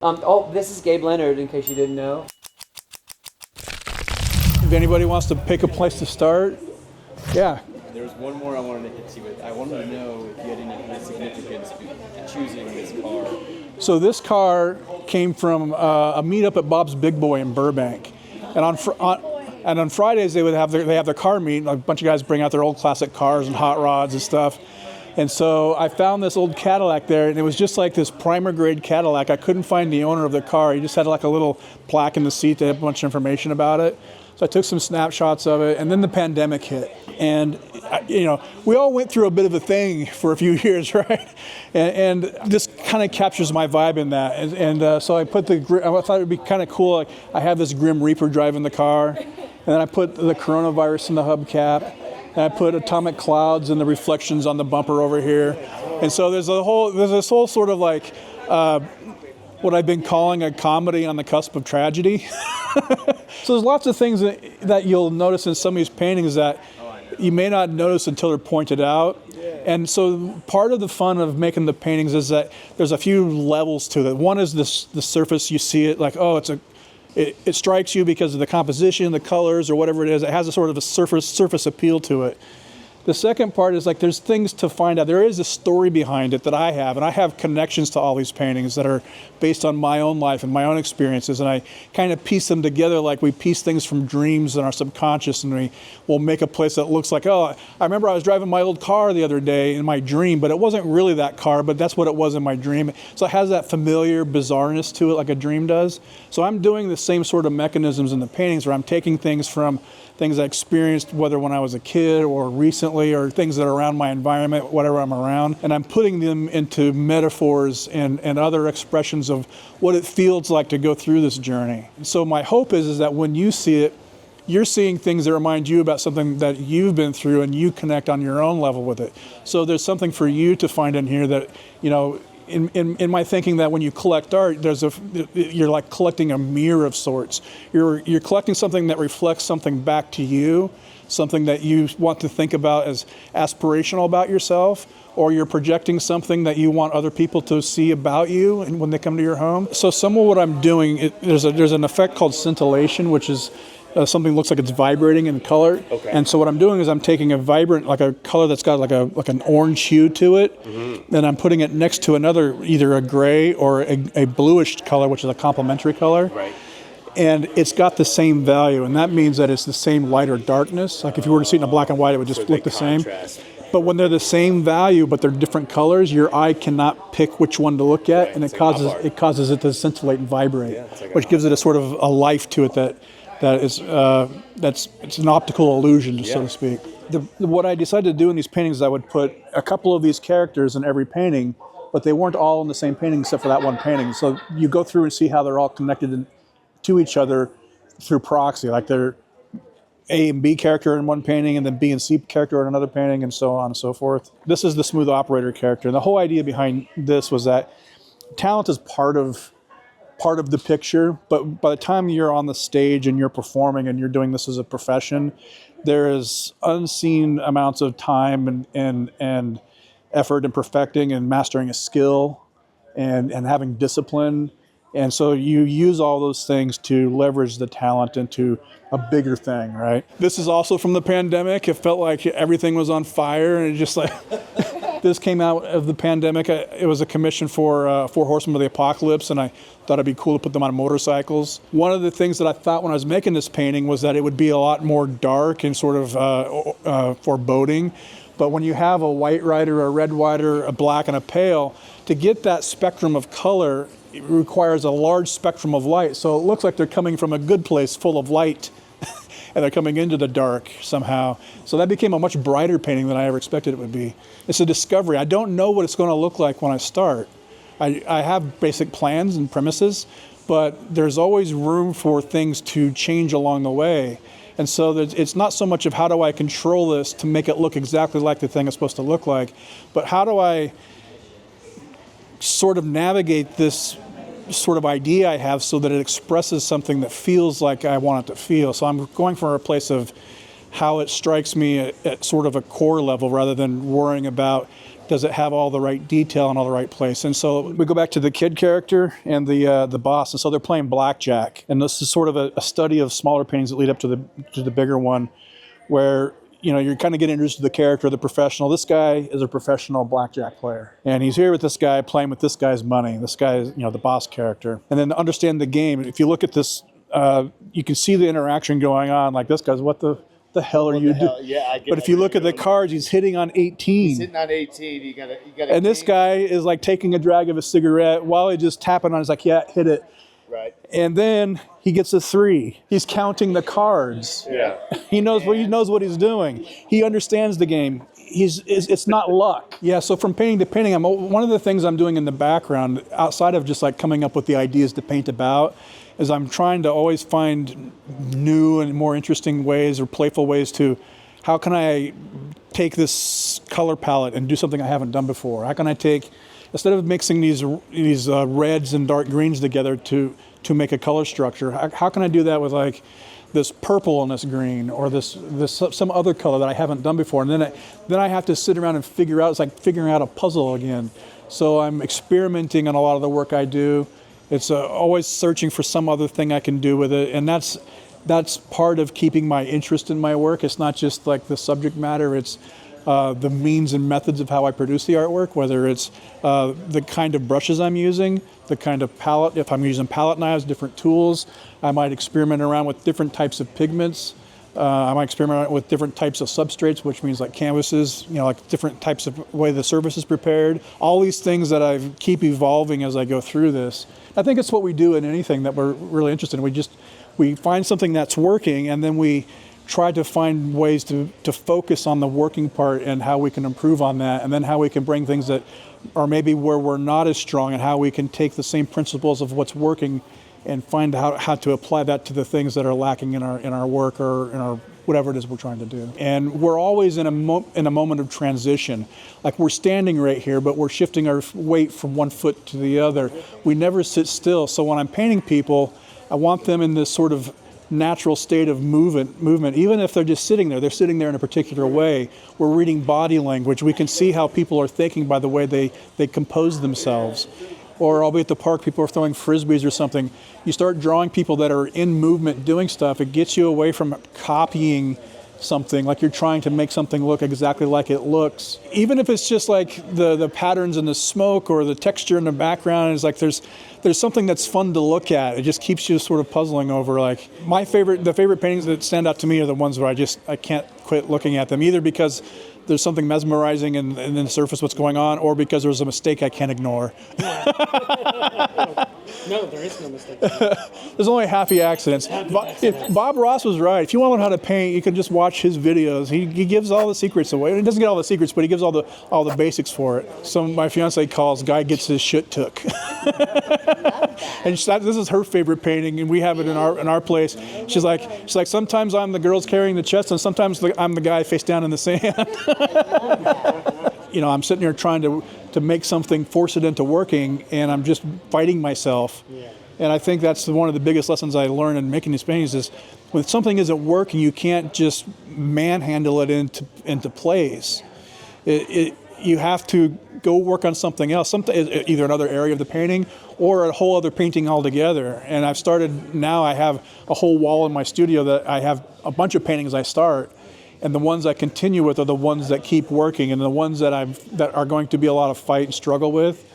This is Gabe Leonard, in case you didn't know. If anybody wants to pick a place to start, yeah. There was one more I wanted to hit you with. I wanted to know if you had any significance to choosing this car. So this car came from a meetup at Bob's Big Boy in Burbank, and on Fridays they have their car meet. A bunch of guys bring out their old classic cars and hot rods and stuff. And so I found this old Cadillac there, and it was just like this primer grade Cadillac. I couldn't find the owner of the car. He just had like a little plaque in the seat that had a bunch of information about it. So I took some snapshots of it, and then the pandemic hit. And, we all went through a bit of a thing for a few years, right? And this kind of captures my vibe in that. And so I thought it would be kind of cool. Like, I have this Grim Reaper driving the car, and then I put the coronavirus in the hubcap. And I put atomic clouds and the reflections on the bumper over here. And so there's this whole sort of like what I've been calling a comedy on the cusp of tragedy. So there's lots of things that you'll notice in some of these paintings that you may not notice until they're pointed out. And so part of the fun of making the paintings is that there's a few levels to it. One is the surface. You see it like, oh, it strikes you because of the composition, the colors, or whatever it is. It has a sort of a surface appeal to it. The second part is like there's things to find out. There is a story behind it that I have, and I have connections to all these paintings that are based on my own life and my own experiences, and I kind of piece them together like we piece things from dreams in our subconscious, and we will make a place that looks like, oh, I remember I was driving my old car the other day in my dream, but it wasn't really that car, but that's what it was in my dream. So it has that familiar bizarreness to it like a dream does. So I'm doing the same sort of mechanisms in the paintings where I'm taking things from things I experienced, whether when I was a kid or recently, or things that are around my environment, whatever I'm around, and I'm putting them into metaphors and other expressions of what it feels like to go through this journey. So my hope is that when you see it, you're seeing things that remind you about something that you've been through, and you connect on your own level with it. So there's something for you to find in here that, in my thinking that when you collect art, you're like collecting a mirror of sorts. You're collecting something that reflects something back to you, something that you want to think about as aspirational about yourself, or you're projecting something that you want other people to see about you and when they come to your home. So some of what I'm doing, there's an effect called scintillation, which is something looks like it's vibrating in color. Okay. And so what I'm doing is I'm taking a vibrant, like a color that's got like an orange hue to it, mm-hmm. and I'm putting it next to another, either a gray or a bluish color, which is a complementary color. Right. And it's got the same value, and that means that it's the same light or darkness. Like if you were to see it in a black and white, it would just look the same. But when they're the same value, but they're different colors, your eye cannot pick which one to look at, right. And it causes it to scintillate and vibrate, which gives it a sort of a life to it it's an optical illusion, so to speak. What I decided to do in these paintings is I would put a couple of these characters in every painting, but they weren't all in the same painting except for that one painting. So you go through and see how they're all connected to each other through proxy, like they're A and B character in one painting, and then B and C character in another painting, and so on and so forth. This is the smooth operator character, and the whole idea behind this was that talent is part of the picture, but by the time you're on the stage and you're performing and you're doing this as a profession, there is unseen amounts of time and effort in perfecting and mastering a skill and having discipline. And so you use all those things to leverage the talent into a bigger thing, right? This is also from the pandemic. It felt like everything was on fire, and it just like... This came out of the pandemic. It was a commission for Four Horsemen of the Apocalypse, and I thought it'd be cool to put them on motorcycles. One of the things that I thought when I was making this painting was that it would be a lot more dark and sort of foreboding. But when you have a white rider, a red rider, a black, and a pale, to get that spectrum of color, it requires a large spectrum of light. So it looks like they're coming from a good place full of light, and they're coming into the dark somehow. So that became a much brighter painting than I ever expected it would be. It's a discovery. I don't know what it's going to look like when I start. I have basic plans and premises, but there's always room for things to change along the way. And so it's not so much of how do I control this to make it look exactly like the thing it's supposed to look like, but how do I sort of navigate this sort of idea I have so that it expresses something that feels like I want it to feel. So I'm going from a place of how it strikes me at sort of a core level rather than worrying about Does it have all the right detail in all the right place? And so we go back to the kid character and the boss, and so they're playing blackjack. And this is sort of a study of smaller paintings that lead up to the bigger one, where you're kind of getting introduced to the character, the professional. This guy is a professional blackjack player, and he's here with this guy playing with this guy's money. This guy is the boss character. And then to understand the game, if you look at this, you can see the interaction going on. Like this guy's, what the hell are you doing? Yeah, but if you look at the cards, he's hitting on 18. He's hitting on 18. You got and this guy is like taking a drag of a cigarette while he's just tapping on. He's like, yeah, hit it. Right. And then he gets a 3. He's counting the cards. Yeah. He knows what he's doing. He understands the game. It's not luck. Yeah. So from painting to painting, one of the things I'm doing in the background, outside of just like coming up with the ideas to paint about, is I'm trying to always find new and more interesting ways or playful ways to, how can I take this color palette and do something I haven't done before? How can I take, instead of mixing these reds and dark greens together to make a color structure, how can I do that with like this purple and this green, or this some other color that I haven't done before? And then I have to sit around and figure out. It's like figuring out a puzzle again. So I'm experimenting on a lot of the work I do. It's always searching for some other thing I can do with it, and that's part of keeping my interest in my work. It's not just like the subject matter. It's the means and methods of how I produce the artwork, whether it's the kind of brushes I'm using, the kind of palette. If I'm using palette knives, different tools, I might experiment around with different types of pigments. I might experiment with different types of substrates, which means like canvases, like different types of way the surface is prepared. All these things that I keep evolving as I go through this. I think it's what we do in anything that we're really interested in. We find something that's working, and then we try to find ways to focus on the working part and how we can improve on that, and then how we can bring things that are maybe where we're not as strong, and how we can take the same principles of what's working and find how to apply that to the things that are lacking in our work or in our whatever it is we're trying to do. And we're always in a moment of transition. Like we're standing right here, but we're shifting our weight from one foot to the other. We never sit still. So when I'm painting people, I want them in this sort of natural state of movement. Even if they're just sitting there, they're sitting there in a particular way. We're reading body language. We can see how people are thinking by the way they compose themselves. Or I'll be at the park, people are throwing frisbees or something. You start drawing people that are in movement doing stuff. It gets you away from copying something, like you're trying to make something look exactly like it looks. Even if it's just like the patterns in the smoke or the texture in the background, it's like there's something that's fun to look at. It just keeps you sort of puzzling over. Like the favorite paintings that stand out to me are the ones where I can't quit looking at them, either because there's something mesmerizing in the surface what's going on, or because there's a mistake I can't ignore. No, there is no mistake. There's only happy accidents. Bob Ross was right. If you want to learn how to paint, you can just watch his videos. He gives all the secrets away. He doesn't get all the secrets, but he gives all the basics for it. So my fiance calls "Guy Gets His Shit Took," and this is her favorite painting, and we have it in our place. She's like sometimes I'm the girls carrying the chest, and sometimes I'm the guy face down in the sand. I'm sitting here trying to make something, force it into working, and I'm just fighting myself. Yeah. And I think that's one of the biggest lessons I learned in making these paintings is when something isn't working, you can't just manhandle it into place. You have to go work on something else, either another area of the painting or a whole other painting altogether. And I have a whole wall in my studio that I have a bunch of paintings I start. And the ones I continue with are the ones that keep working, and the ones that are going to be a lot of fight and struggle with,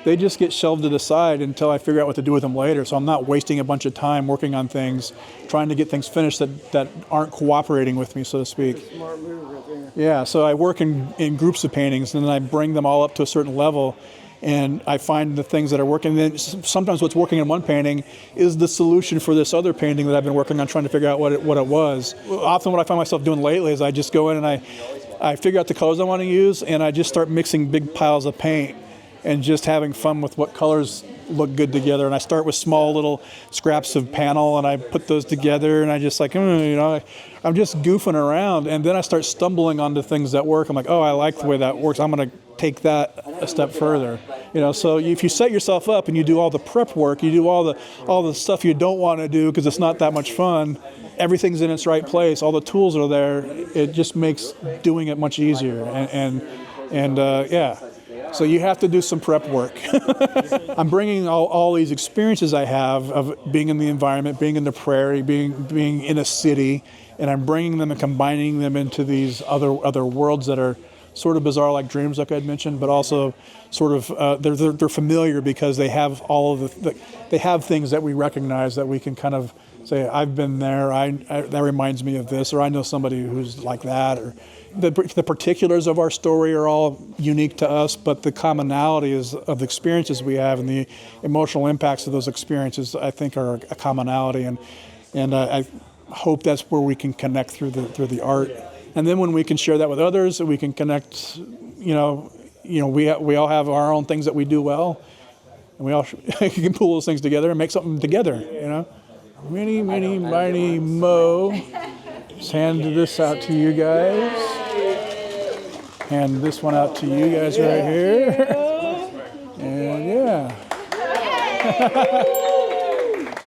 they just get shelved to the side until I figure out what to do with them later. So I'm not wasting a bunch of time working on things, trying to get things finished that aren't cooperating with me, so to speak. Smart move right there. Yeah, so I work in groups of paintings, and then I bring them all up to a certain level, and I find the things that are working. And then sometimes what's working in one painting is the solution for this other painting that I've been working on, trying to figure out what it was. Often what I find myself doing lately is I just go in and I figure out the colors I want to use, and I just start mixing big piles of paint and just having fun with what colors look good together. And I start with small little scraps of panel, and I put those together, and I just I'm just goofing around, and then I start stumbling onto things that work. I'm like, oh, I like the way that works. I'm going to take that a step further. So if you set yourself up and you do all the prep work, you do all the stuff you don't want to do because it's not that much fun, everything's in its right place, all the tools are there, it just makes doing it much easier. And And yeah, so you have to do some prep work. I'm bringing all these experiences I have of being in the environment, being in the prairie, being in a city, and I'm bringing them and combining them into these other worlds that are sort of bizarre, like dreams, like I'd mentioned, but also sort of they're familiar because they have all of they have things that we recognize that we can kind of say, I've been there. That reminds me of this, or I know somebody who's like that, or the particulars of our story are all unique to us, but the commonality of the experiences we have and the emotional impacts of those experiences, I think, are a commonality, and I hope that's where we can connect through the art. And then when we can share that with others, we can connect. We all have our own things that we do well, and we all can pull those things together and make something together. Mini, miny, mo. Just hand this out to you guys. Hand this one out to you guys right here. And yeah.